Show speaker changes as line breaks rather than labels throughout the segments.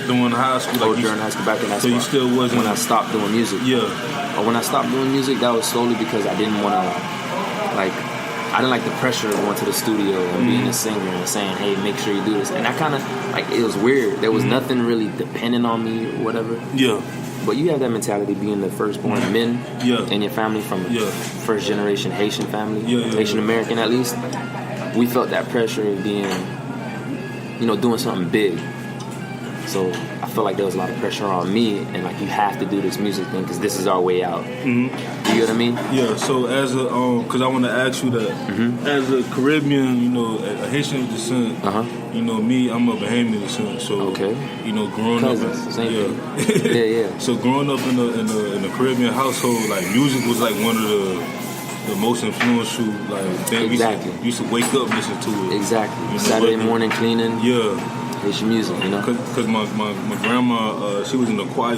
during high school?
Like during high school, back in high school.
So you still wasn't...
When I stopped doing music.
Yeah.
Or when I stopped doing music, that was solely because I didn't want to, like... I didn't like the pressure of going to the studio and being a singer and saying, hey, make sure you do this. And I kind of, like, it was weird. There was nothing really dependent on me or whatever.
Yeah.
But you have that mentality being the firstborn men in your family from a first generation Haitian family, Haitian American at least. We felt that pressure of being, doing something big. So I feel like there was a lot of pressure on me, and like you have to do this music thing because this is our way out. You get what I mean?
Yeah. So as a, because I want to ask you that, as a Caribbean, a Haitian descent, me, I'm of Bahamian descent. So growing
Cousins,
up,
same thing. Yeah.
So growing up in a Caribbean household, like music was like one of the most influential things.
Exactly.
We used to wake up listening to it.
Exactly. Saturday morning cleaning.
Yeah.
Haitian music,
Because my grandma, she was in the choir.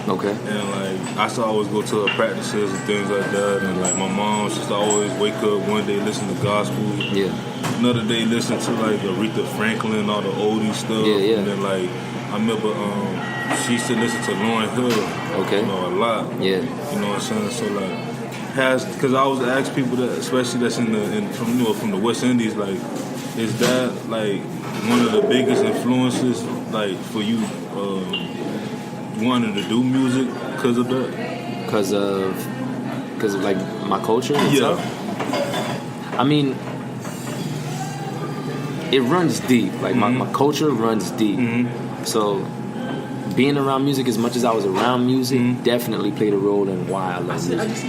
Okay.
And, I used to always go to her practices and things like that. And, my mom, she used to always wake up one day, listen to gospel. Yeah. Another day, listen to, Aretha Franklin, all the oldie stuff.
Yeah.
And then, I remember she used to listen to Lauryn Hill. Okay. A lot. Yeah. You know what I'm saying? So, because I always ask people that, especially that's from the West Indies, is that, one of the biggest influences, for you wanting to do music because of that? Because
of my culture and stuff? I mean, it runs deep. My culture runs deep. So being around music as much as I was around music definitely played a role in why I love music.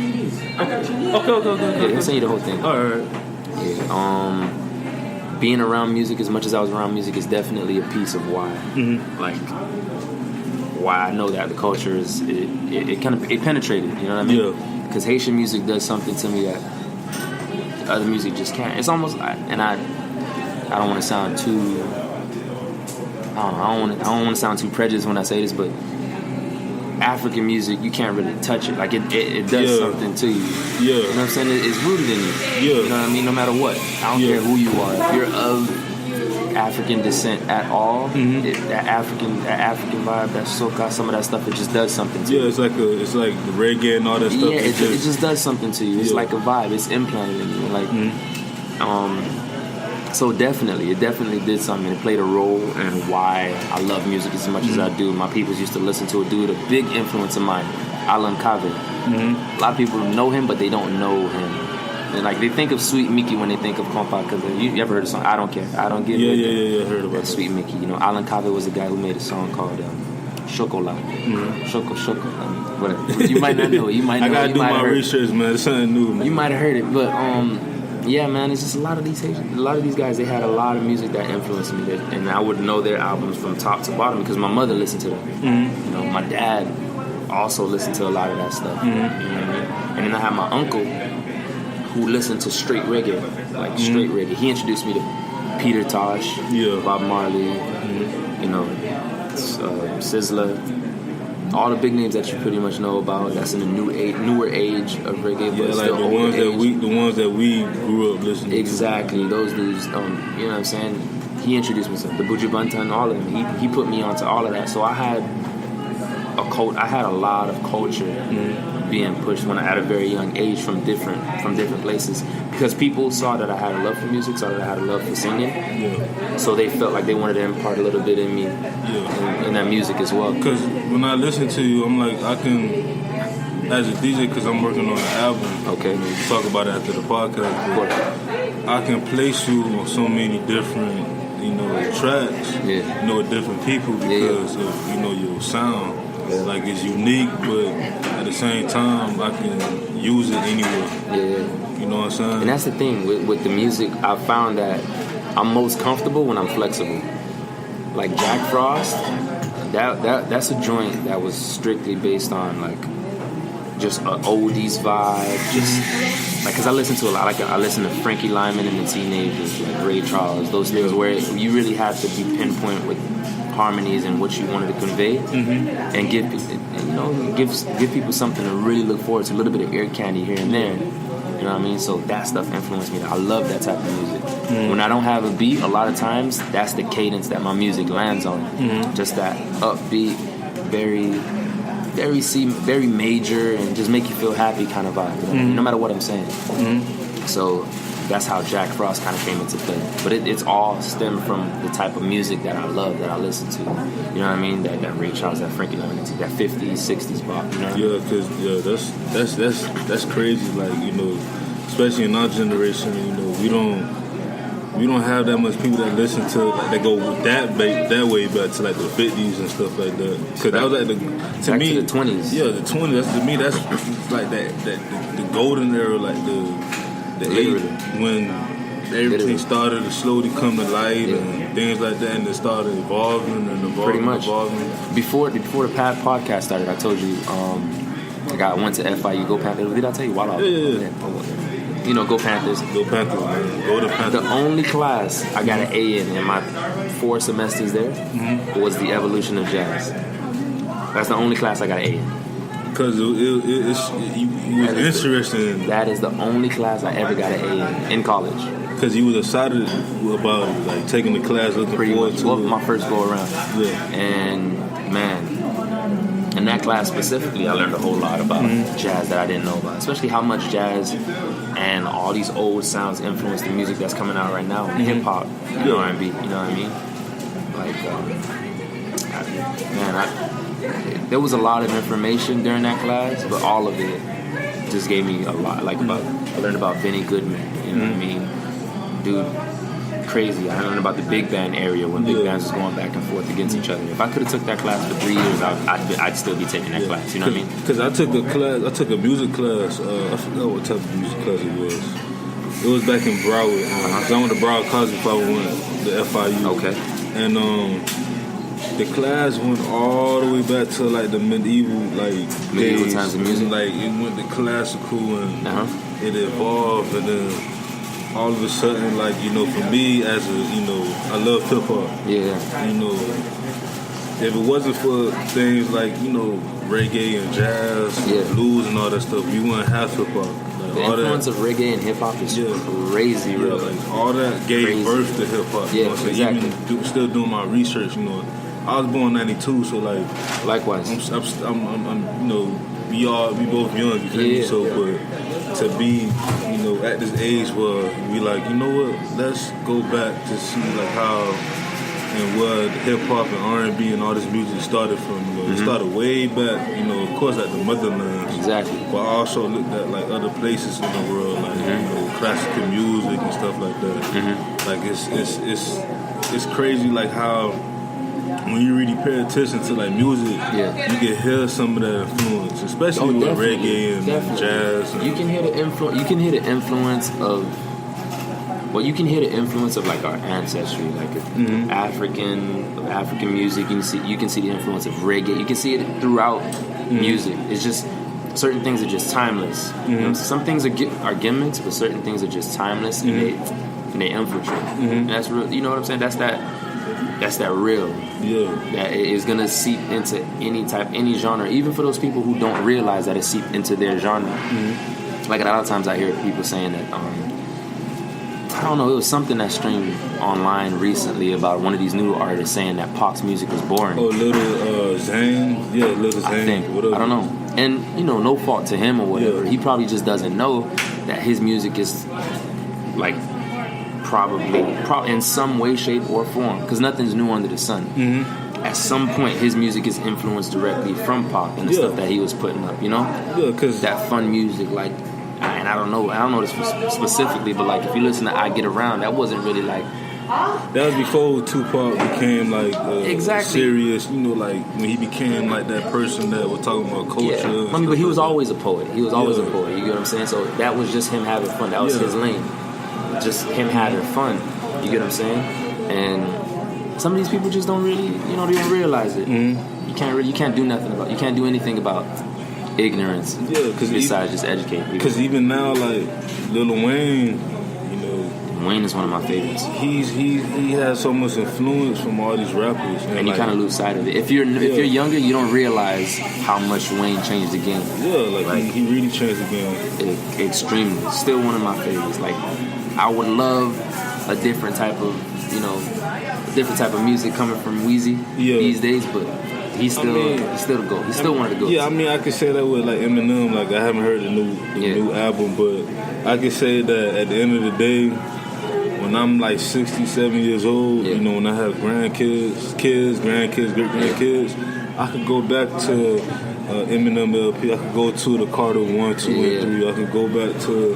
Okay. Yeah, send you the whole thing.
All right.
Yeah. Being around music as much as I was around music is definitely a piece of why. Why I know that the culture is it penetrated. You know what I mean?
Yeah.
Because Haitian music does something to me that other music just can't. It's almost, and I don't want to sound too. I don't want to sound too prejudiced when I say this, but African music, you can't really touch it. It does something to you. Yeah. You know what I'm saying? It's rooted in you. Yeah. You know what I mean? No matter what. I don't care who you are. If you're of African descent at all, that African vibe, that soca, some of that stuff, it just does something to you.
Yeah, it's like the reggae and all that stuff.
Yeah, it just does something to you. It's like a vibe. It's implanted in you. So it definitely did something. It played a role in why I love music as much as I do. My peoples used to listen to a dude, a big influence of mine, Alan Kave. A lot of people know him, but they don't know him. And they think of Sweet Mickey when they think of compa. Because you ever heard the song? I Don't Care. I Don't Give a
Yeah. Heard about that.
Sweet Mickey. Alan Kave was the guy who made a song called Chocolat. Choco. Whatever. You might not know it. You might know.
I gotta do my research, man. It's something new, man.
You might have heard it, but yeah, man, it's just a lot of these guys, they had a lot of music that influenced me, and I would know their albums from top to bottom because my mother listened to them. My dad also listened to a lot of that stuff. You know what I mean? And then I had my uncle who listened to straight reggae, straight reggae. He introduced me to Peter Tosh, Bob Marley, Sizzla. All the big names that you pretty much know about. That's in the newer age of reggae, but still
the ones that we grew up listening to.
Exactly, those dudes. You know what I'm saying? He introduced me to the Buju Banton, all of them. He put me onto all of that. So I had a lot of culture being pushed at a very young age from different places, because people saw that I had a love for music, saw that I had a love for singing. So they felt like they wanted to impart a little bit in me, in that music as well.
Because when I listen to you, I'm like, I can, as a DJ, because I'm working on an album. Okay. We'll talk about it after the podcast. Of course. I can place you on so many different, tracks. With different people because of your sound. It's unique, but at the same time, I can use it anywhere. You know what I'm saying?
And that's the thing with the music. I found that I'm most comfortable when I'm flexible. Like Jack Frost, that's a joint that was strictly based on just an oldies vibe. Just because I listen to a lot. I listen to Frankie Lyman and the Teenagers, Ray Charles, those things where you really have to be pinpoint with harmonies and what you wanted to convey, and give people something to really look forward to, a little bit of ear candy here and there. You know what I mean? So that stuff influenced me. I love that type of music. When I don't have a beat, a lot of times that's the cadence that my music lands on. Just that upbeat, very major, and just make you feel happy kind of vibe. You know? No matter what I'm saying. So that's how Jack Frost kind of came into play. But it's all stemmed from the type of music that I love, that I listen to. You know what I mean? That Ray Charles, that Frankie Lemonade, that 50s, 60s pop. You know?
Yeah, because that's crazy. Like, you know, especially in our generation, you know, we don't have that much people that listen to, like, that go that way back to like the 50s and stuff like that. Because that was like to me
the 20s.
Yeah, the 20s. To me, that's like the golden era, like the age when everything started to slowly come to light and things like that, and it started evolving.
Pretty much. Before the podcast started, I told you I went to FIU, Go Panthers. Did I tell you while I was there? You know, Go Panthers.
Go Panthers, man. Go to Panthers.
The only class I got an A in my 4 semesters there was the evolution of jazz. That's the only class I got an A in.
Because it was interesting.
That is the only class I ever got an A in college.
Because you was excited about it, like taking the class, looking forward to it.
My first go around.
Yeah.
And man, in that class specifically, I learned a whole lot about jazz that I didn't know about. Especially how much jazz and all these old sounds influence the music that's coming out right now. Hip hop, R&B. You know what I mean? Like, there was a lot of information during that class, but all of it just gave me a lot. Like I learned about Benny Goodman. You know what I mean? Dude, crazy. I learned about the big band area when big bands was going back and forth against each other. If I could have took that class for 3 years, I'd still be taking that class. You know what I mean?
Because I took a music class. I forgot what type of music class it was. It was back in Broward. Cause I went to Broward College before I went to FIU.
Okay.
And the class went all the way back to like the medieval days.
Times of music.
Like it went to classical and it evolved, and then all of a sudden, like, you know, for me as I love hip hop.
Yeah.
You know, if it wasn't for things like, you know, reggae and jazz, blues and all that stuff, we wouldn't have hip hop.
The influence of reggae and hip hop is crazy, really.
Like all that gave birth to hip hop.
Yeah, exactly.
Even still doing my research, you know. I was born in '92, so like,
likewise.
I'm you know, we both young, you feel me? So, but to be, you know, at this age where we like, you know what, let's go back to see like how and where hip hop and R&B and all this music started from. You know, it started way back, you know, of course at the motherland.
Exactly.
But I also looked at like other places in the world, like you know, classical music and stuff like that. Like it's crazy, like how when you really pay attention to like music, you can hear some of that influence, especially with reggae and jazz. And
you can hear the influence. You can hear the influence of. Well, you can hear the influence of like our ancestry, like African music. You can see the influence of reggae. You can see it throughout music. It's just certain things are just timeless. You know, some things are gimmicks, but certain things are just timeless and they infiltrate. And that's real. You know what I'm saying? That's that real.
Yeah.
That is gonna seep into any genre, even for those people who don't realize that it seeped into their genre. Like a lot of times I hear people saying that. I don't know, it was something that streamed online recently about one of these new artists saying that Pac's music was boring.
Oh, Little Zane? Yeah, Little Zane.
I think. I don't know. And, you know, no fault to him or whatever. Yeah. He probably just doesn't know that his music is, like, probably in some way, shape, or form. Because nothing's new under the sun. At some point, his music is influenced directly from Pac and the stuff that he was putting up, you know?
Yeah, because
that fun music, like... And I don't know this specifically, but like if you listen to I Get Around, that wasn't really like...
That was before Tupac became like serious, you know, like when he became like that person that was talking about culture.
Yeah. I mean, but he was always a poet. He was always a poet, you get what I'm saying? So that was just him having fun. That was his lane. Just him having fun, you get what I'm saying? And some of these people just don't really, you know, they don't realize it. You can't do nothing about it. You can't do anything about ignorance, besides just educate people.
Because even now, like Lil Wayne, you know,
Wayne is one of my favorites.
He has so much influence from all these rappers,
and you kind of lose sight of it. If you're younger, you don't realize how much Wayne changed the game.
Yeah, like he really changed the game.
Extremely. Still one of my favorites. Like, I would love a different type of music coming from Weezy these days, but he's still the GOAT. He's still one of the GOATs.
Yeah, I mean, I could say that with like Eminem. Like, I haven't heard the new album, but I could say that at the end of the day, when I'm like 67 years old, you know, when I have grandkids, grandkids, great-grandkids, I could go back to Eminem LP. I could go to the Carter 1, 2, and 3. I could go back to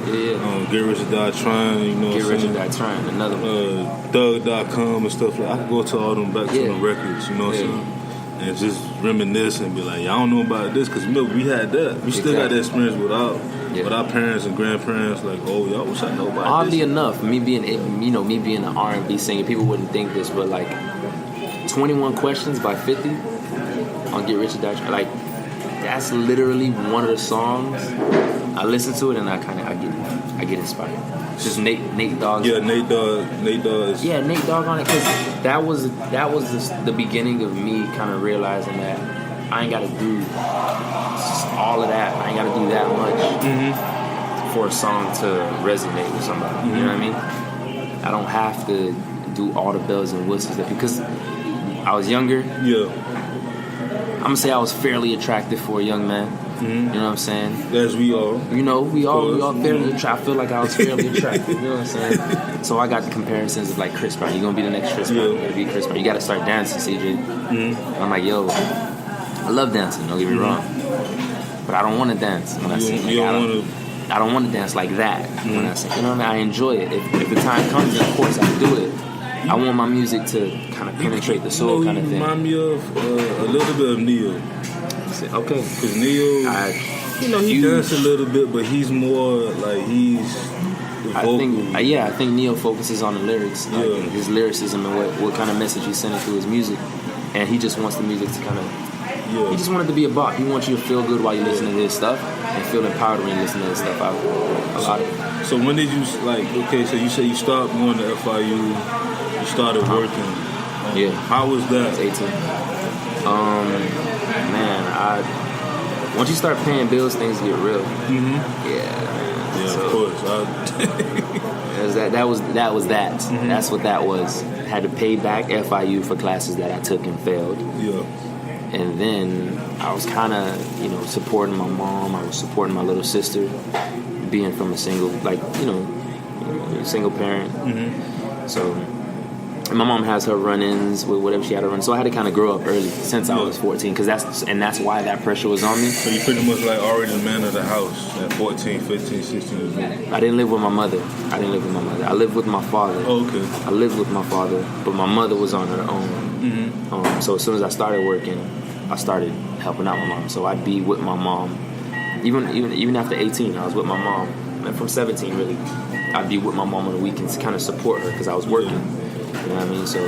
Get Rich or Die Trying, you know.
Get Rich or Die Trying, another one.
Thug.com and stuff like that. I could go to all them back to the records, you know what I'm saying? And just reminisce and be like, y'all don't know about this, because remember, we had that. We still got that experience with our parents and grandparents. Like, oh, y'all wish I know about this.
Oddly enough, me being an R&B singer, people wouldn't think this, but like 21 Questions by 50 on Get Rich or Die Trying, like, that's literally one of the songs. I listen to it and I get inspired. Just Nate Dogg.
Yeah, Nate Dogg.
Yeah, Nate Dogg on it, because that was the beginning of me kind of realizing that I ain't got to do all of that. I ain't got to do that much for a song to resonate with somebody. You know what I mean? I don't have to do all the bells and whistles because I was younger.
Yeah.
I'm gonna say I was fairly attractive for a young man. You know what I'm saying?
As we are.
You know, we all fairly attractive. I feel like I was fairly attractive. You know what I'm saying? So I got the comparisons of like Chris Brown. You're gonna be the next Chris Brown. You're gonna be Chris Brown. You gotta start dancing, CJ. And I'm like, yo, I love dancing. Don't get me wrong, but I don't want to dance when I sing. I don't want to dance like that when I sing. You know what I mean? I enjoy it. If the time comes, then of course I do it. I want my music to kind of penetrate the soul, kind of thing.
Remind me of a little bit of Neo.
Okay,
because Neo, he dances a little bit, but he's more like he's the vocal.
I think Neo focuses on the lyrics, like his lyricism and what kind of message he's sending through his music, and he just wants the music to kind of. He just wanted to be a bop. He wants you to feel good while you listen to his stuff and feel empowered when you listen to his stuff. A lot of it.
So when did you Okay, so you say you stopped going to FIU. You started working. How was that?
I was 18. Man, once you start paying bills, things get real.
Yeah,
so,
of course.
That was that. That's what that was. I had to pay back FIU for classes that I took and failed.
Yeah.
And then I was kind of, supporting my mom. I was supporting my little sister, being from a single parent. So. And my mom has her run-ins with whatever she had to run. So I had to kind of grow up early since I was 14, because that's why that pressure was on me.
So you pretty much like already the man of the house at 14, 15, 16 years old.
I didn't live with my mother. I lived with my father.
Oh, okay.
I lived with my father, but my mother was on her own. So as soon as I started working, I started helping out my mom. So I'd be with my mom. Even after 18, I was with my mom. And from 17, really, I'd be with my mom on the weekends to kind of support her because I was working. You know what I mean? So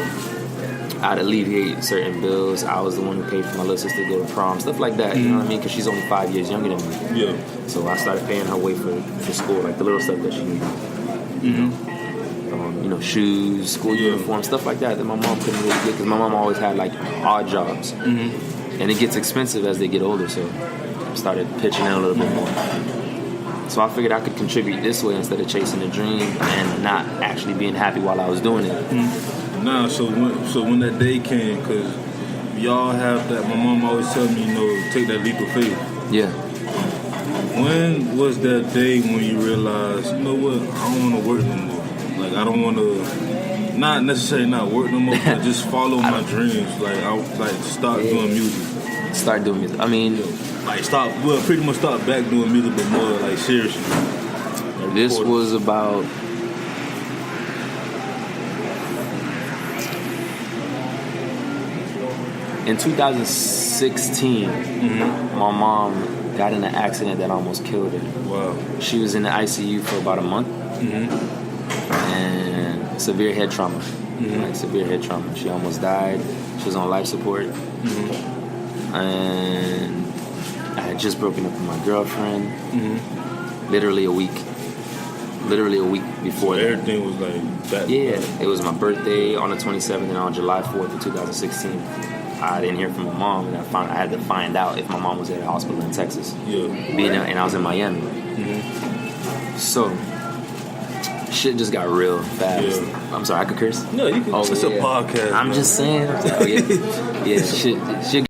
I'd alleviate certain bills. I was the one who paid for my little sister to go to prom, stuff like that. You know what I mean? Because she's only 5 years younger than me.
Yeah.
So I started paying her way for school, like the little stuff that she needed. Shoes, school uniform, stuff like that my mom couldn't really get, because my mom always had like odd jobs. And it gets expensive as they get older, so I started pitching in a little bit more. So I figured I could contribute this way instead of chasing a dream and not actually being happy while I was doing it.
So when that day came, because y'all have that, my mom always tell me, take that leap of faith.
Yeah.
When was that day when you realized, I don't want to work no more? Like, I don't want to, not necessarily not work no more, but just follow my dreams. Like, start doing music.
Start doing music. I mean...
pretty much start back doing music, but more like seriously.
This was about in 2016. My mom got in an accident that almost killed her.
Wow.
She was in the ICU for about a month, and severe head trauma. Severe head trauma. She almost died. She was on life support, and I had just broken up with my girlfriend, literally a week. literally a week before that.
Everything was like that.
Yeah, it was my birthday on the 27th, and on July 4th of 2016, I didn't hear from my mom, and I had to find out if my mom was at a hospital in Texas.
Yeah.
And I was in Miami. So, shit just got real fast.
Yeah.
I'm sorry, I could curse?
No, you can. It's a podcast.
I'm just saying. Yeah, shit